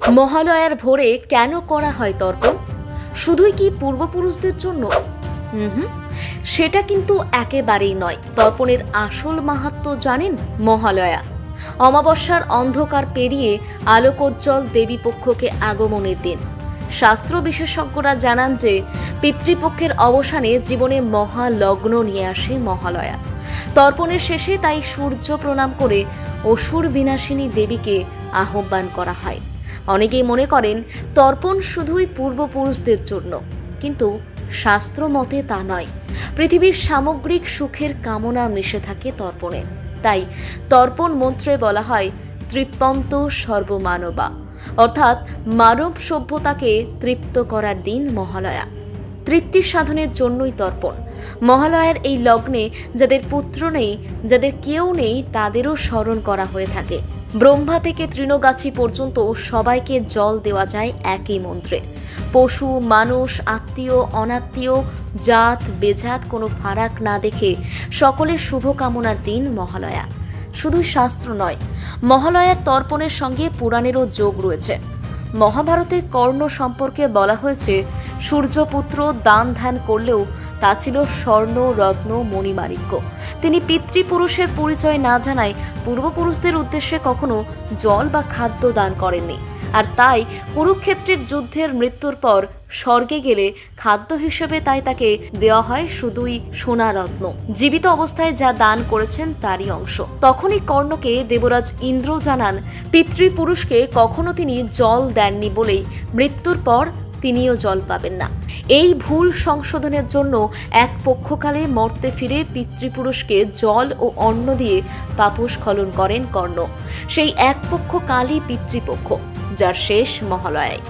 মহালয়ার ভোরে কেন করা হয় তর্পণ? শুধুই কি পূর্বপুরুষদের জন্য? সেটা কিন্তু একেবারেই নয়। তর্পণের আসল মাহাত্ম্য জানেন? মহালয়া অমাবস্যার অন্ধকার পেরিয়ে আলোকোজ্জ্বল দেবীপক্ষকে আগমনের দিন। শাস্ত্র বিশেষজ্ঞরা জানান যে পিতৃপক্ষের অবসানে জীবনে মহালগ্ন নিয়ে আসে মহালয়া। তর্পণের শেষে তাই সূর্য প্রণাম করে অসুর বিনাশিনী দেবীকে আহ্বান করা হয়। অনেকেই মনে করেন তর্পণ শুধুই পূর্বপুরুষদের জন্য, কিন্তু শাস্ত্র মতে তা নয়। পৃথিবীর সামগ্রিক সুখের কামনা মিশে থাকে তর্পণে। তাই তর্পণ মন্ত্রে বলা হয় তৃপ্তন্ত সর্বমানবা, অর্থাৎ মানব সভ্যতাকে তৃপ্ত করার দিন মহালয়া। তৃপ্তি সাধনের জন্যই তর্পণ। মহালয়ার এই লগ্নে যাদের পুত্র নেই, যাদের কেউ নেই, তাদেরও স্মরণ করা হয়ে থাকে। ব্রহ্মা থেকে তৃণগাছি পর্যন্ত সবাইকে জল দেওয়া যায় একই মন্ত্রে। পশু, মানুষ, আত্মীয়, অনাত্মীয়, জাত বেজাত কোনো ফারাক না দেখে সকলের শুভকামনার দিন মহালয়া। শুধু শাস্ত্র নয়, মহালয়ার তর্পণের সঙ্গে পুরাণেরও যোগ রয়েছে। মহাভারতে কর্ণ সম্পর্কে বলা হয়েছে, সূর্যপুত্র দান ধ্যান করলেও তা ছিল স্বর্ণ, রত্ন, মণিমাণিক্য। তিনি পিতৃপুরুষের পরিচয় না জানায় পূর্বপুরুষদের উদ্দেশ্যে কখনো জল বা খাদ্য দান করেননি। আর তাই কুরুক্ষেত্রের যুদ্ধের মৃত্যুর পর স্বর্গে গেলে খাদ্য হিসেবে তাই তাকে দেওয়া হয় শুধুই সোনা রত্ন। জীবিত অবস্থায় যা দান করেছেন তারই অংশ। তখনই কর্ণকে দেবরাজ ইন্দ্র জানান পিতৃপুরুষকে কখনো তিনি জল দেননি বলেই মৃত্যুর পর তিনিও জল পাবেন না। এই ভুল সংশোধনের জন্য এক পক্ষকালে মর্তে ফিরে পিতৃপুরুষকে জল ও অন্ন দিয়ে পাপস্খলন করেন কর্ণ। সেই এক পক্ষ কালই পিতৃপক্ষ, যার শেষ মহালয়ায়।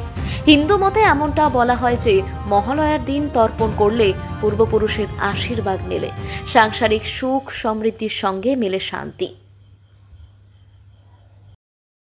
হিন্দু মতে এমনটা বলা হয় যে মহালয়ার দিন তর্পণ করলে পূর্বপুরুষের আশীর্বাদ মেলে, সাংসারিক সুখ সমৃদ্ধির সঙ্গে মেলে শান্তি।